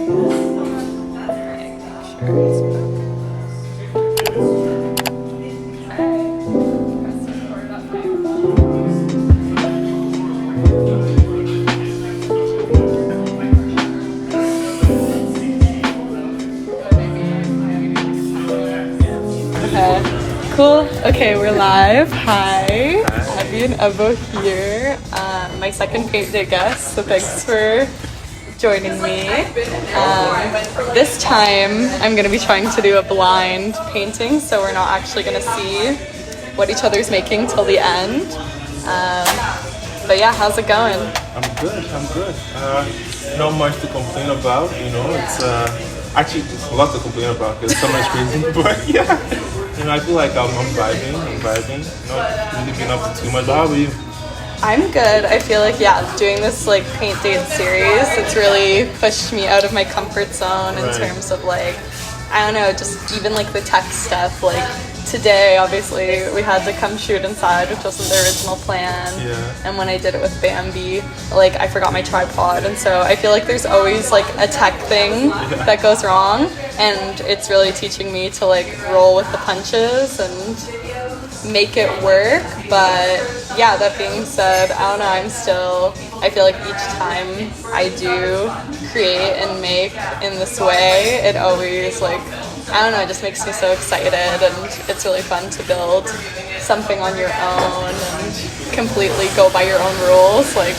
Cool. Okay, we're live. Hi. Abby and Ebo here. My second paint day guest, so thanks for joining me. This time, I'm going to be trying to do a blind painting, so we're not actually going to see what each other's making till the end. But yeah, how's it going? I'm good. Not much to complain about, you know. It's actually there's a lot to complain about because summer's crazy, but yeah. You know, I feel like I'm vibing. Not really been up to too much. But how about you? I'm good. I feel like, doing this like paint date series, it's really pushed me out of my comfort zone in terms of like, I don't know, just even like the tech stuff. Like today, obviously, we had to come shoot inside, which wasn't the original plan. Yeah. And when I did it with Bambi, like I forgot my tripod. And so I feel like there's always like a tech thing that goes wrong. And it's really teaching me to like roll with the punches and make it work. But yeah, that being said, I don't know, I feel like each time I do create and make in this way, it always like, I don't know, it just makes me so excited, and it's really fun to build something on your own and completely go by your own rules. Like,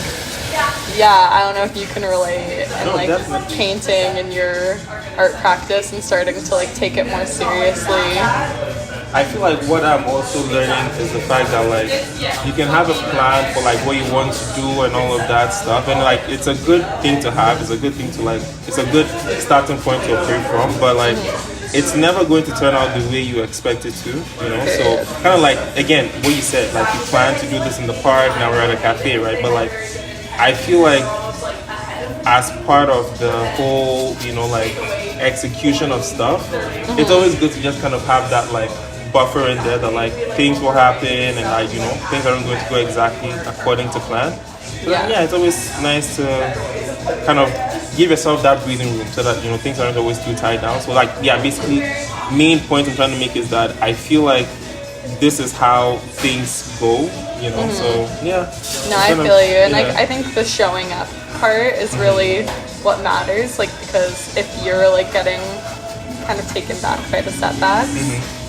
yeah, I don't know if you can relate and like definitely. Painting in your art practice and starting to like take it more seriously. I feel like what I'm also learning is the fact that like you can have a plan for like what you want to do and all of that stuff, and like it's a good thing to have. It's a good thing to like. It's a good starting point to operate from, but like. It's never going to turn out the way you expect it to, you know? So kind of like, again, what you said, like you plan to do this in the park, now we're at a cafe, right? But like, I feel like as part of the whole, you know, like execution of stuff, it's always good to just kind of have that like buffer in there that like things will happen and like, you know, things aren't going to go exactly according to plan. So yeah, it's always nice to kind of give yourself that breathing room so that, you know, things aren't always too tied down. So like, yeah, basically main point I'm trying to make is that I feel like this is how things go, you know, so yeah. No, I feel you, and I think the showing up part is really what matters, like, because if you're like getting kind of taken back by the setbacks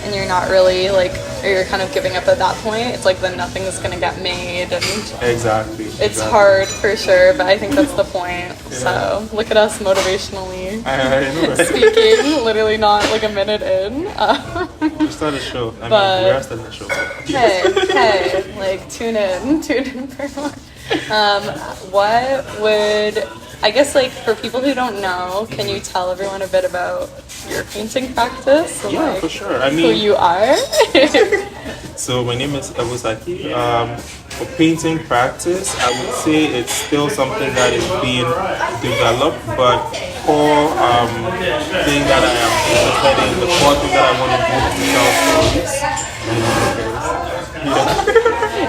and you're not really like, or you're kind of giving up at that point, it's like then nothing is going to get made, and exactly it's hard for sure, but I think that's the point. So look at us motivationally I know, right? speaking, literally not like a minute in. We started a show. We are starting a show. Hey, like tune in for more. What would, I guess, like for people who don't know, can you tell everyone a bit about your painting practice? And, Yeah, like, for sure. I mean, who you are? So my name is Ebo Sackey. For painting practice, I would say it's still something that is being developed, but core thing that I am interested in, the core thing that I want to do is tell stories.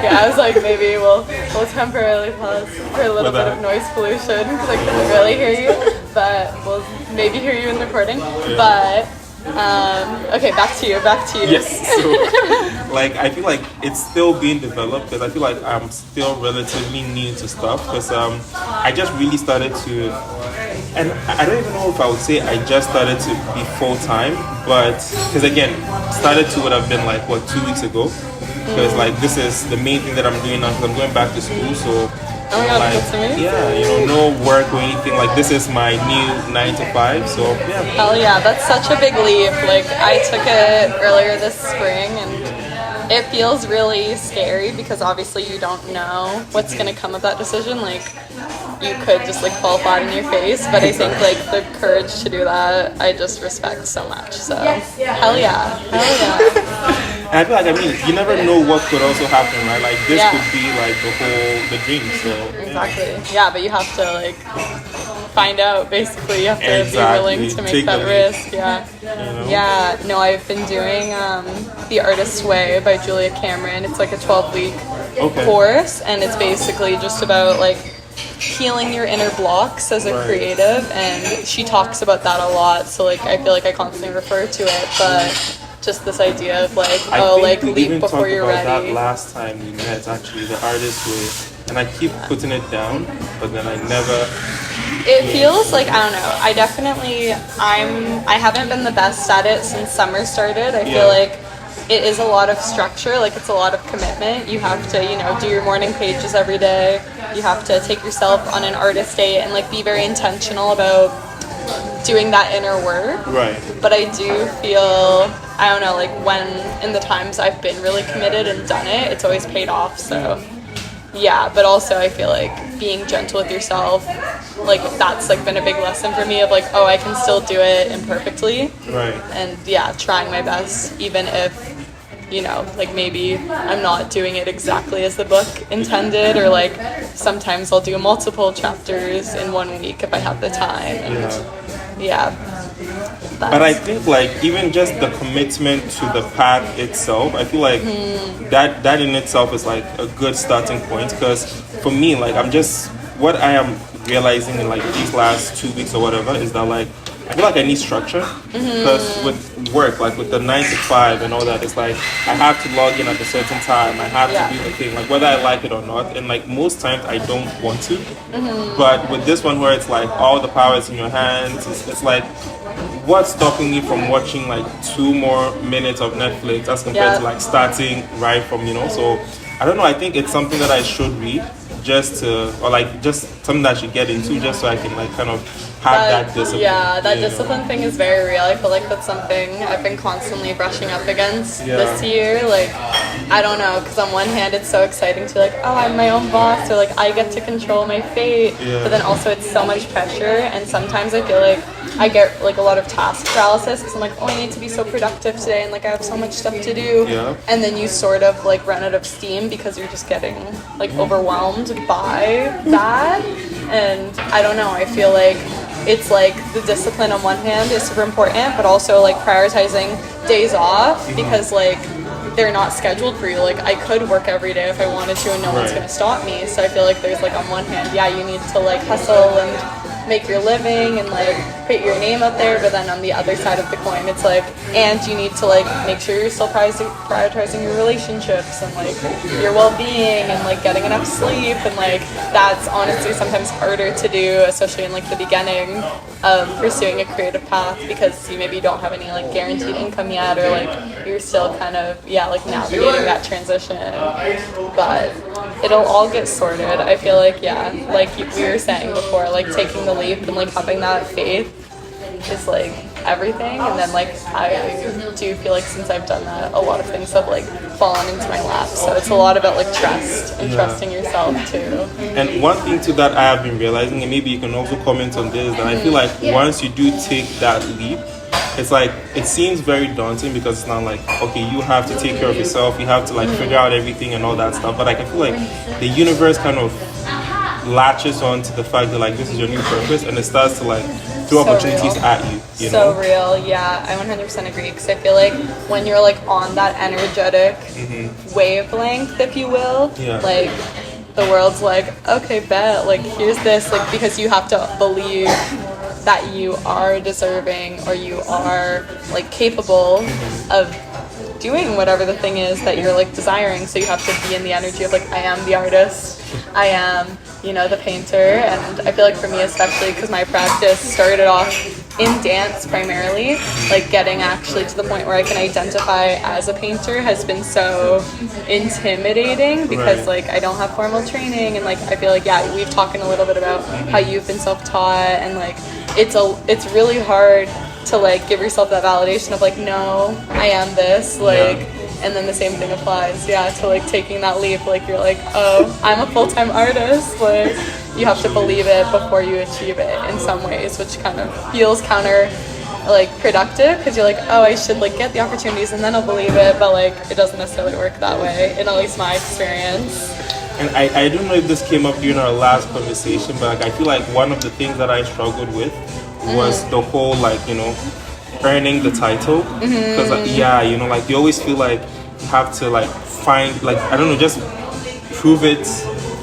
Yeah, I was like, maybe we'll temporarily pause for a little bit of noise pollution because I couldn't really hear you, but we'll maybe hear you in the recording. But okay, back to you. Yes. So, like, I feel like it's still being developed because I feel like I'm still relatively new to stuff because I just really started to, and I don't even know if I would say I just started to be full time, but because again, started to would have been like what 2 weeks ago. Because like this is the main thing that I'm doing now because I'm going back to school, so oh my God, that's amazing. yeah, you know, no work or anything. Like this is my new 9 to 5, so yeah. Hell yeah, that's such a big leap. Like I took it earlier this spring and it feels really scary because obviously you don't know what's gonna come of that decision. Like you could just like fall flat in your face, but I think like the courage to do that, I just respect so much. So hell yeah. And I feel like, I mean, you never know what could also happen, right? Like this could be like the dream. So exactly. Yeah, but you have to like find out. Basically, you have to be willing to make that risk. Yeah. You know? Yeah. No, I've been doing The Artist's Way by Julia Cameron. It's like a 12-week course, and it's basically just about like healing your inner blocks as a Right. creative, and she talks about that a lot. So like I feel like I constantly refer to it, but just this idea of like, I oh, think like we leap even before talked you're about ready. that last time we met, actually, the artist way. And I keep putting it down, but then I never. It feels like, I don't know, I haven't been the best at it since summer started. I feel like it is a lot of structure, like it's a lot of commitment. You have to, you know, do your morning pages every day. You have to take yourself on an artist date and like be very intentional about doing that inner work. Right. But I do feel, I don't know, like when in the times I've been really committed and done it, it's always paid off. So yeah, but also I feel like being gentle with yourself, like that's like been a big lesson for me of like, oh, I can still do it imperfectly. Right. And yeah, trying my best even if, you know, like maybe I'm not doing it exactly as the book intended, or like sometimes I'll do multiple chapters in 1 week if I have the time. And yeah. But I think like even just the commitment to the path itself, I feel like that in itself is like a good starting point, because for me, like I'm just, what I am realizing in like these last 2 weeks or whatever is that like I feel like I need structure, because with work, like with the 9 to 5 and all that, it's like I have to log in at a certain time. I have to do the thing, like whether I like it or not. And like most times I don't want to. But with this one where it's like all the power is in your hands, it's like what's stopping me from watching like 2 more minutes of Netflix as compared to like starting right from, you know? So I don't know. I think it's something that I should read just to, or like just something that I should get into just so I can like kind of have that discipline. Yeah, that discipline thing is very real. I feel like that's something I've been constantly brushing up against this year. Like, I don't know, because on one hand it's so exciting to like, oh, I'm my own boss, or like I get to control my fate. But then also it's so much pressure, and sometimes I feel like I get like a lot of task paralysis because I'm like, oh, I need to be so productive today, and like I have so much stuff to do. And then you sort of like run out of steam because you're just getting like overwhelmed by that. And I don't know, I feel like it's like the discipline on one hand is super important, but also like prioritizing days off because like they're not scheduled for you. Like I could work every day if I wanted to, and no one's gonna stop me. So I feel like there's like on one hand, yeah, you need to like hustle and make your living and like put your name out there, but then on the other side of the coin it's like, and you need to like make sure you're still prioritizing your relationships and like your well-being and like getting enough sleep, and like that's honestly sometimes harder to do, especially in like the beginning of pursuing a creative path, because you maybe don't have any like guaranteed income yet, or like you're still kind of like navigating that transition. But it'll all get sorted. I feel like, like we were saying before, like taking the leap and like having that faith is like everything. And then like I do feel like since I've done that, a lot of things have like fallen into my lap. So it's a lot about like trust and trusting yourself too. And one thing too that I have been realizing, and maybe you can also comment on this, that I feel like once you do take that leap, it's like it seems very daunting because it's not like, okay, you have to take care of yourself, you have to like figure out everything and all that stuff. But like I feel like the universe kind of latches on to the fact that like this is your new purpose, and it starts to like throw opportunities at you. You know? So real, yeah, I 100% agree, because I feel like when you're like on that energetic wavelength, if you will, like the world's like, okay, bet, like here's this, like because you have to believe that you are deserving, or you are like capable of doing whatever the thing is that you're like desiring. So you have to be in the energy of like, I am the artist, I am, the painter. And I feel like for me especially, because my practice started off in dance primarily, like getting actually to the point where I can identify as a painter has been so intimidating, because like I don't have formal training, and like I feel like we've talked a little bit about how you've been self-taught, and like it's really hard to like give yourself that validation of like, no, I am this, like and then the same thing applies to like taking that leap, like you're like, oh, I'm a full-time artist, like you have to believe it before you achieve it in some ways, which kind of feels counter like productive, because you're like, oh, I should like get the opportunities and then I'll believe it, but like it doesn't necessarily work that way, in at least my experience. And I don't know if this came up during our last conversation, but like I feel like one of the things that I struggled with was the whole like, earning the title, because like, like you always feel like you have to like find, like, I don't know, just prove it.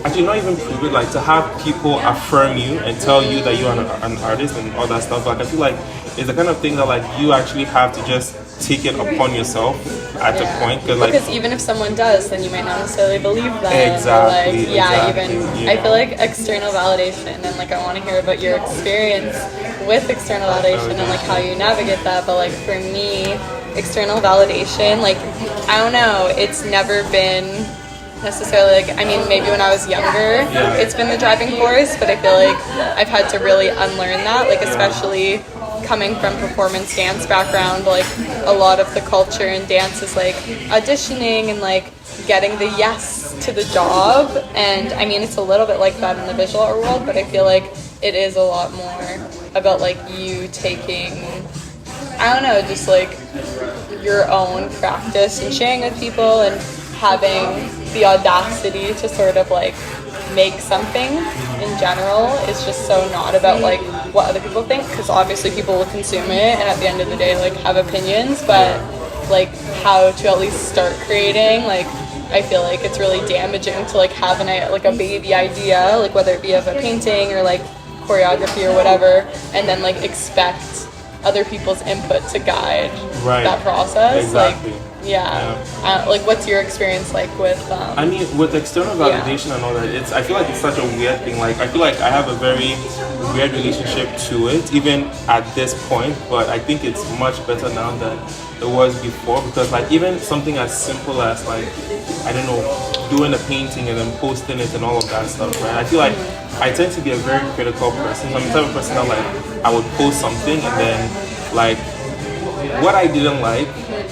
I actually not even prove it, like to have people affirm you and tell you that you're an artist and all that stuff. Like I feel like it's the kind of thing that like you actually have to just take it upon yourself at the point, because even if someone does, then you might not necessarily believe them. Exactly. I feel like external validation, and like I want to hear about your experience with external validation and like how you navigate that. But like for me, external validation, like I don't know, it's never been necessarily like, I mean, maybe when I was younger, it's been the driving force, but I feel like I've had to really unlearn that, like especially coming from performance dance background, like a lot of the culture in dance is like auditioning and like getting the yes to the job, and I mean it's a little bit like that in the visual art world, but I feel like it is a lot more about like you taking, I don't know, just like your own practice and sharing with people and having the audacity to sort of like make something in general is just so not about like what other people think, because obviously people will consume it and at the end of the day like have opinions, but like how to at least start creating, like I feel like it's really damaging to like have like a baby idea, like whether it be of a painting or like choreography or whatever, and then like expect other people's input to guide that process. Exactly. Like like what's your experience like with I mean, with external validation and all that, I feel like it's such a weird thing. Like I feel like I have a very weird relationship to it even at this point, but I think it's much better now than it was before, because like even something as simple as like, I don't know, doing a painting and then posting it and all of that stuff, right? I feel like I tend to be a very critical person. So I'm the type of person that like I would post something and then like what I didn't like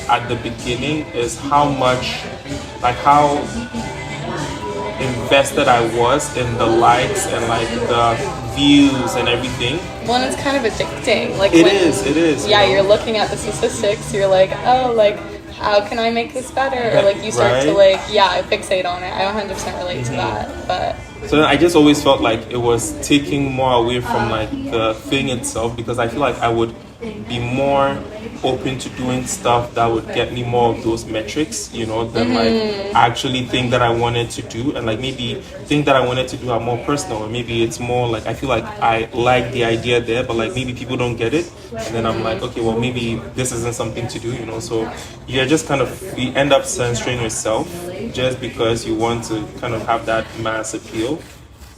at the beginning is how invested I was in the likes and like the views and everything. Well, and it's kind of addicting. Like it is. Yeah, you're looking at the statistics. You're like, oh, like how can I make this better? Or like you start to like, fixate on it. I 100% relate to that. But so I just always felt like it was taking more away from like the thing itself, because I feel like I would be more open to doing stuff that would get me more of those metrics, you know, than like actually think that I wanted to do, and like maybe think that I wanted to do are more personal, or maybe it's more like I feel like I like the idea there, but like maybe people don't get it, and then I'm like, okay, well maybe this isn't something to do, you know. So you end up censoring yourself just because you want to kind of have that mass appeal.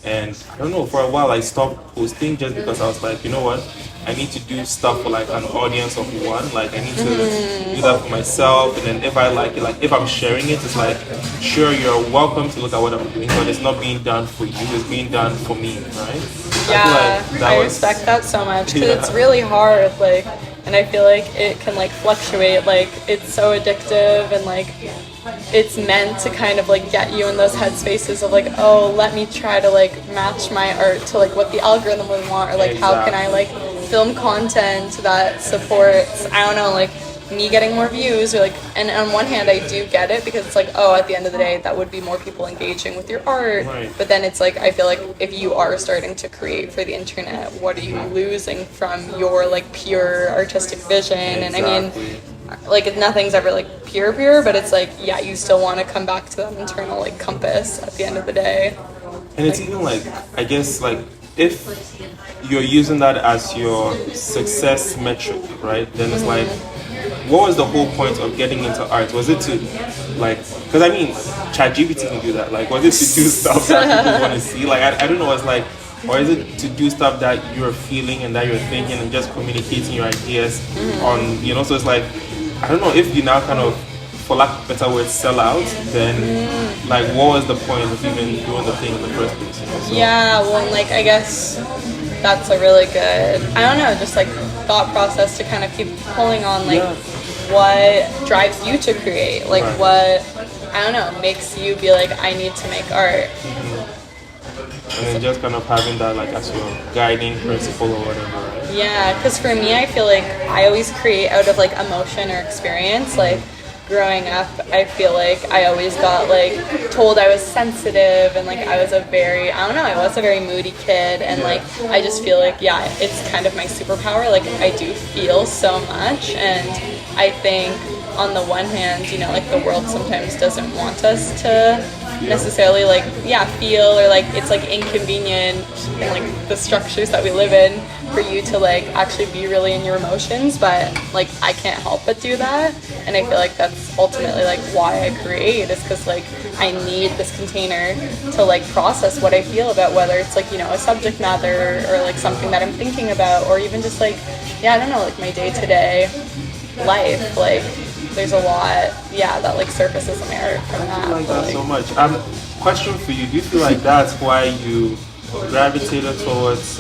And I don't know, for a while I stopped posting just because I was like, you know what, I need to do stuff for like an audience of one. Like I need to do that for myself, and then if I like it, like if I'm sharing it, it's like, sure, you're welcome to look at what I'm doing, but it's not being done for you, it's being done for me, right? Yeah, I respect that so much, because it's really hard, like, and I feel like it can like fluctuate, like it's so addictive, and like it's meant to kind of like get you in those headspaces of like, oh, let me try to like match my art to like what the algorithm would want, or like how can I like film content that supports, I don't know, like me getting more views, or like, and on one hand I do get it, because it's like, oh, at the end of the day that would be more people engaging with your art, but then it's like, I feel like if you are starting to create for the internet, what are you losing from your like pure artistic vision? And I mean, like nothing's ever like pure, but it's like, yeah, you still want to come back to that internal like compass at the end of the day. And it's even like, I guess like if you're using that as your success metric, right, then it's like, what was the whole point of getting into art? Was it to like, because I mean ChatGPT can do that, like was it to do stuff that people want to see? Like I don't know, it's like, or is it to do stuff that you're feeling and that you're thinking and just communicating your ideas on, you know? So it's like, I don't know, if you now kind of, for lack of a better word, sell out, then like what was the point of even doing the thing in the first place, you know? So, yeah, well, like I guess that's a really good, I don't know, just like thought process to kind of keep pulling on, like what drives you to create, like what, I don't know, makes you be like, I need to make art. And then just kind of having that like as your guiding principle or whatever, right? Yeah, because for me, I feel like I always create out of like emotion or experience. Like growing up, I feel like I always got like told I was sensitive, and like I was a very moody kid, and like I just feel like, yeah, it's kind of my superpower. Like I do feel so much, and I think on the one hand, you know, like the world sometimes doesn't want us to necessarily like feel, or like it's like inconvenient in like the structures that we live in for you to like actually be really in your emotions, but like I can't help but do that. And I feel like that's ultimately like why I create, is because like I need this container to like process what I feel about, whether it's like, you know, a subject matter or like something that I'm thinking about, or even just like I don't know, like my day-to-day life. Like there's a lot that like surfaces in my art from that. I like that so much. Question for you, do you feel like that's why you gravitated towards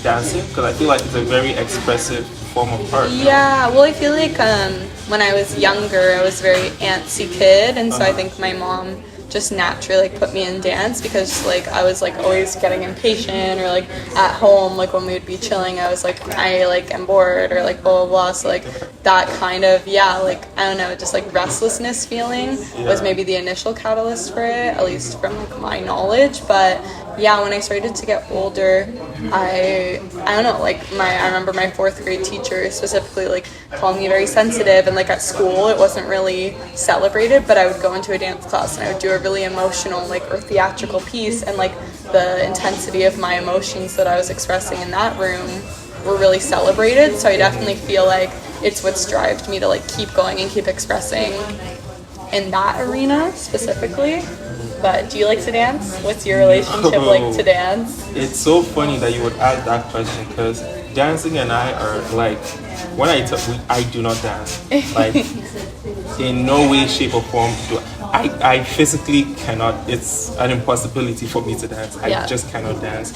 dancing? Because I feel like it's a very expressive form of art. Yeah, well, I feel like when I was younger, I was a very antsy kid, and so I think my mom just naturally like put me in dance, because like I was like always getting impatient, or like at home, like when we would be chilling, I was like I like am bored, or like blah blah blah. So like that kind of like I don't know, just like restlessness feeling was maybe the initial catalyst for it, at least from like my knowledge. But when I started to get older, I don't know, like I remember my 4th grade teacher specifically like calling me very sensitive, and like at school it wasn't really celebrated, but I would go into a dance class and I would do a really emotional like or theatrical piece, and like the intensity of my emotions that I was expressing in that room were really celebrated. So I definitely feel like it's what's drives me to like keep going and keep expressing in that arena specifically. But do you like to dance? What's your relationship like to dance? It's so funny that you would ask that question, because dancing and I are like, when I do not dance. Like, in no way, shape, or form do I physically cannot. It's an impossibility for me to dance. I just cannot dance.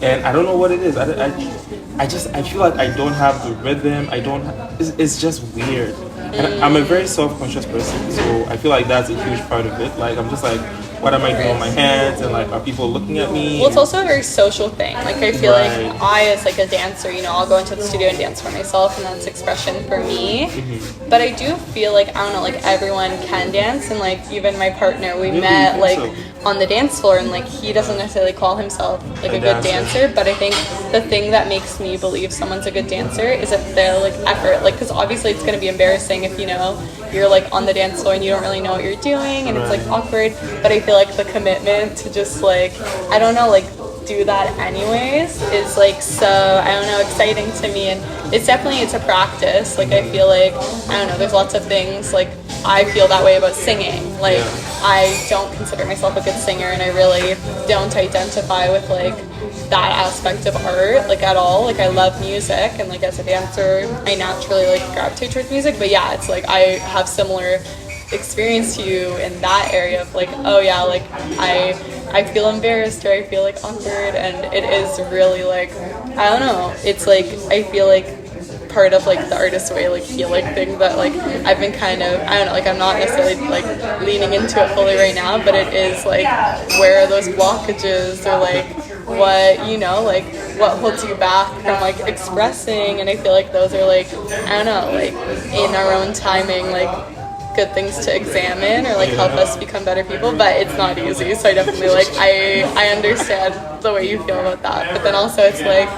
And I don't know what it is. I feel like I don't have the rhythm. It's just weird. And I'm a very self-conscious person, so I feel like that's a huge part of it. Like, I'm just like, what am I doing with my hands, and like, are people looking at me? Well, it's also a very social thing. Like I feel like I, as like a dancer, you know, I'll go into the studio and dance for myself, and that's expression for me. But I do feel like, I don't know, like everyone can dance, and like even my partner, we met like on the dance floor, and like he doesn't necessarily call himself like a good dancer, but I think the thing that makes me believe someone's a good dancer is if they're like effort, like, because obviously it's going to be embarrassing if, you know, you're like on the dance floor and you don't really know what you're doing, and it's like awkward. But I feel like the commitment to just like, I don't know, like do that anyways is like so, I don't know, exciting to me. And it's a practice. Like I feel like, I don't know, there's lots of things like I feel that way about singing. Like I don't consider myself a good singer, and I really don't identify with like that aspect of art like at all. Like I love music, and like as a dancer I naturally like gravitate towards music. But it's like I have similar experience to you in that area of like, oh yeah, like I feel embarrassed, or I feel like awkward, and it is really like, I don't know, it's like I feel like part of like the artist way, like healing thing that like I've been kind of, I don't know, like I'm not necessarily like leaning into it fully right now, but it is like, where are those blockages, or like what, you know, like what holds you back from like expressing. And I feel like those are like, I don't know, like in our own timing, like good things to examine, or like help us become better people. But it's not easy, so I definitely like I understand the way you feel about that. But then also it's like,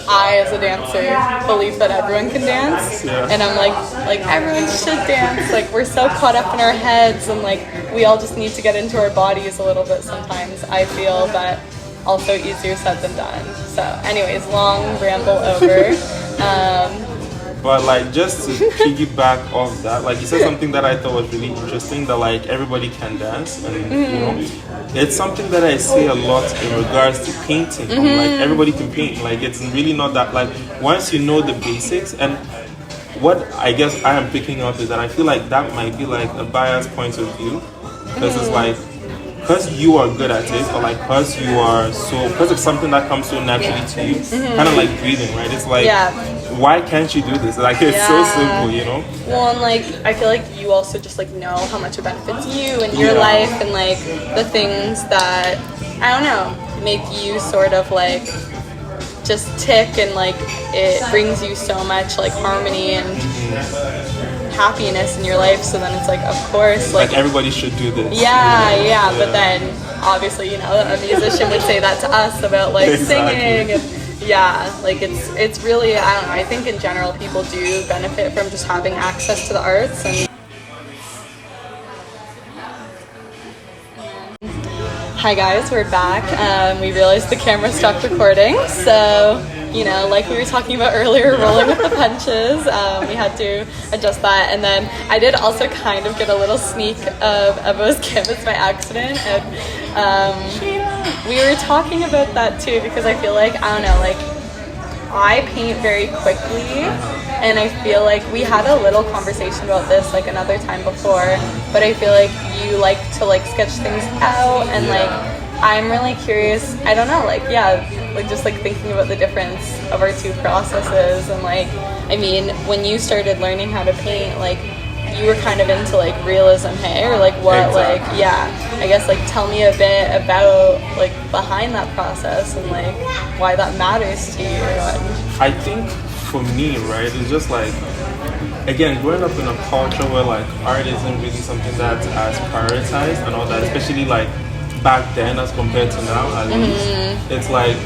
I as a dancer believe that everyone can dance, and I'm like everyone should dance. Like we're so caught up in our heads, and like we all just need to get into our bodies a little bit sometimes, I feel. But also easier said than done. So anyways, long ramble over. But like, just to piggyback off that, like you said something that I thought was really interesting, that like everybody can dance, and you know, it's something that I say a lot in regards to painting. Like everybody can paint. Like it's really not that, like once you know the basics. And what I guess I am picking up is that I feel like that might be like a biased point of view, because it's like, because you are good at it, or like because it's something that comes so naturally to you, kind of like breathing, right? It's like, why can't you do this? Like it's so simple, you know? Well, and like I feel like you also just like know how much it benefits you and your life, and like the things that, I don't know, make you sort of like just tick, and like it brings you so much like harmony and happiness in your life. So then it's like, of course, like everybody should do this. But then obviously, you know, a musician would say that to us about like singing, and like it's really, I don't know, I think in general people do benefit from just having access to the arts. And Hi guys, we're back. We realized the camera stopped recording, so like we were talking about earlier, rolling with the punches, we had to adjust that. And then I did also kind of get a little sneak of Ebo's canvas by accident, and we were talking about that too, because I feel like, I don't know, like I paint very quickly, and I feel like we had a little conversation about this like another time before, but I feel like you like to like sketch things out, and like I'm really curious, I don't know, like like just like thinking about the difference of our two processes. And like, I mean, when you started learning how to paint, like you were kind of into like realism, hey, or like what? Exactly. Like I guess like tell me a bit about like behind that process and like why that matters to you. I think for me, right, it's just like, again, growing up in a culture where like art isn't really something that's as prioritized and all that, especially like back then as compared to now, at least, it's like,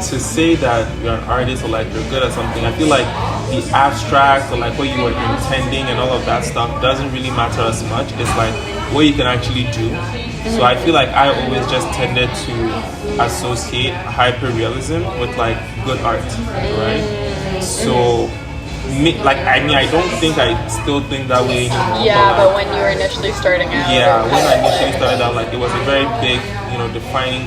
to say that you're an artist or like you're good at something, I feel like the abstract or like what you were intending and all of that stuff doesn't really matter as much. It's like what you can actually do. So I feel like I always just tended to associate hyper-realism with like good art, right? So I don't think I still think that way anymore. Yeah, but when you were initially starting out. Yeah, when I initially started out, like it was a very big, defining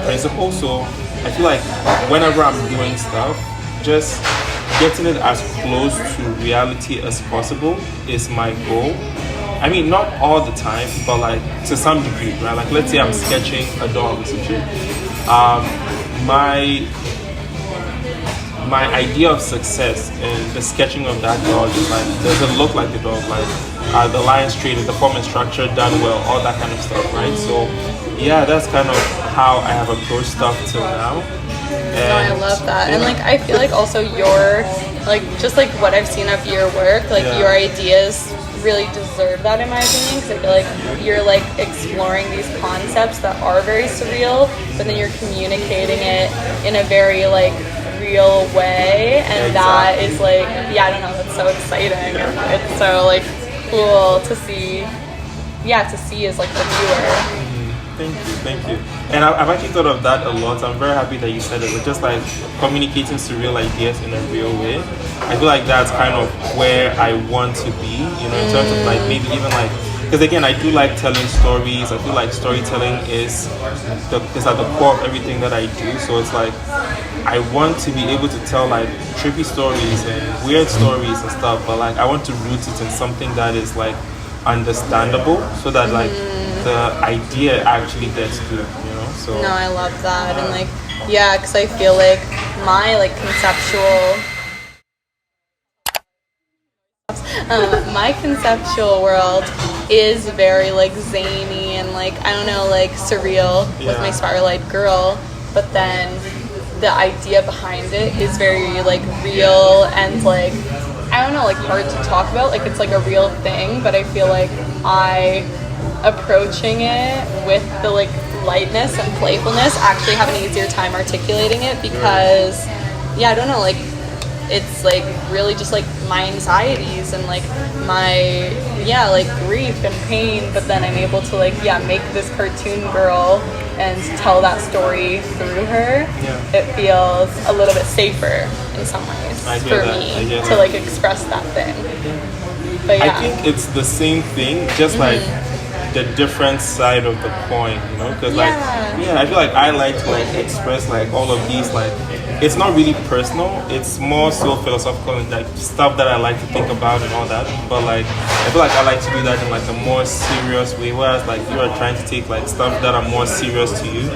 principle. So I feel like whenever I'm doing stuff, just getting it as close to reality as possible is my goal. I mean, not all the time, but like to some degree, right? Like let's say I'm sketching a dog or some shit. My idea of success in the sketching of that dog is like, does it look like the dog? Like, are the lines straight? Is the form and structure done well? All that kind of stuff, right? So, yeah, that's kind of how I have approached stuff till now. No, I love that. And like, I feel like also your, like, just like what I've seen of your work, like your ideas really deserve that in my opinion, because I feel like you're like exploring these concepts that are very surreal, but then you're communicating it in a very like real way, and that is like, I don't know, that's so exciting. It's so like cool to see as like the viewer. Thank you. And I've actually thought of that a lot. I'm very happy that you said it. It's just like communicating surreal ideas in a real way. I feel like that's kind of where I want to be, in terms of like maybe even like, because again, I do like telling stories. I feel like storytelling is at the core of everything that I do. So it's like, I want to be able to tell like trippy stories and weird stories and stuff, but like I want to root it in something that is like understandable, so that like the idea actually gets through, So no, I love that. And like, because I feel like my like conceptual world is very like zany and like, I don't know, like surreal with my spiral-eyed girl, but then the idea behind it is very like real and like, I don't know, like hard to talk about, like it's like a real thing, but I feel like I approaching it with the like lightness and playfulness actually have an easier time articulating it, because I don't know, like it's like really just like my anxieties and like my like grief and pain, but then I'm able to like make this cartoon girl and tell that story through her. It feels a little bit safer in some ways for me to like express that thing. But I think it's the same thing, just like the different side of the coin, because like I feel like I like to like express like all of these, like it's not really personal, it's more so philosophical and like stuff that I like to think about and all that, but like I feel like I like to do that in like a more serious way, whereas like you are trying to take like stuff that are more serious to you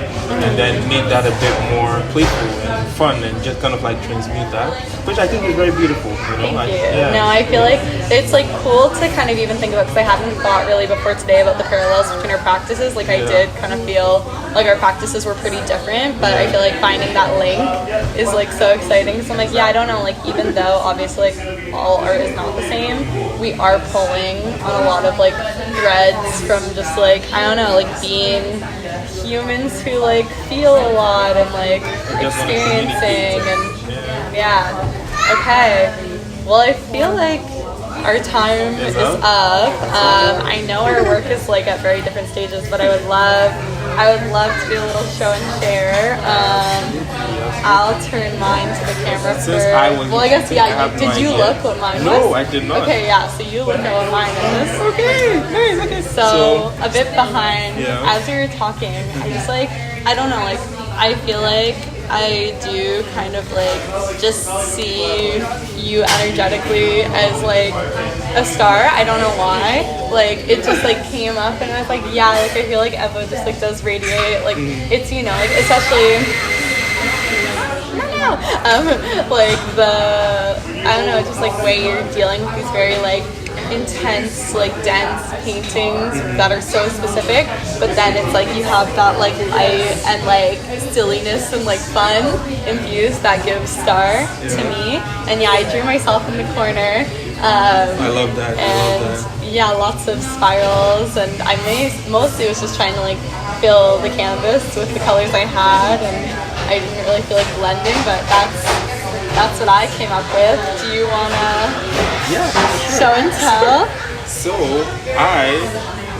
and then make that a bit more playful and fun and just kind of like transmute that, which I think is very beautiful, Thank you. No, I feel like it's like cool to kind of even think about, because I hadn't thought really before today about the parallels between our practices. Like I did kind of feel like our practices were pretty different, but I feel like finding that link is like so exciting. So I'm like, I don't know, like even though obviously like all art is not the same, we are pulling on a lot of like threads from just like, I don't know, like being humans who like feel a lot and like experiencing and okay. Well, I feel like our time is up. I know our work is like at very different stages, but I would love to do a little show and share. I'll turn mine to the camera first. I guess did you look what mine was? No, I did not. Okay, yeah. So you look at what mine is. Okay, nice. Okay. So a bit behind. As we were talking, I just I don't know, I feel like I do kind of just see you energetically as a star. I don't know why. It just came up and I was I feel like Ebo just does radiate. It's especially I don't know, just way you're dealing with these very intense, dense paintings that are so specific, but then it's you have that light and silliness and fun infused that gives star to me. And I drew myself in the corner. I love that. Lots of spirals, and I mostly was just trying to fill the canvas with the colors I had, and I didn't really feel blending, but that's what I came up with. Do you wanna show and tell? So I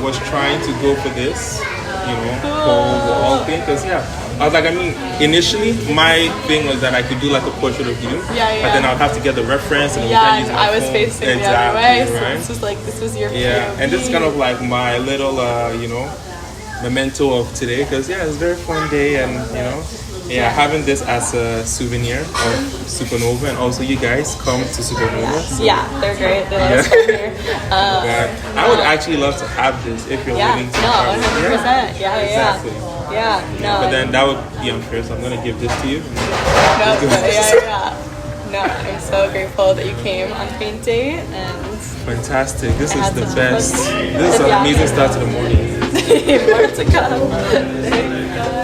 was trying to go for this, whole wall thing, because I was initially my thing was that I could do a portrait of you, but then I'd have to get the reference and I was phone. Facing the other way, so right? this was your and this is kind of my little memento of today, because it's a very fun day, and having this as a souvenir of Supernova, and also you guys come to Supernova. So. They're great. They love us here. I would actually love to have this if you're willing to. 100%. Exactly. But then that would be unfair, so I'm gonna give this to you. No, I'm so grateful that you came on paint date, and fantastic. This is the best. This is an amazing start to the morning. More to come. There you go.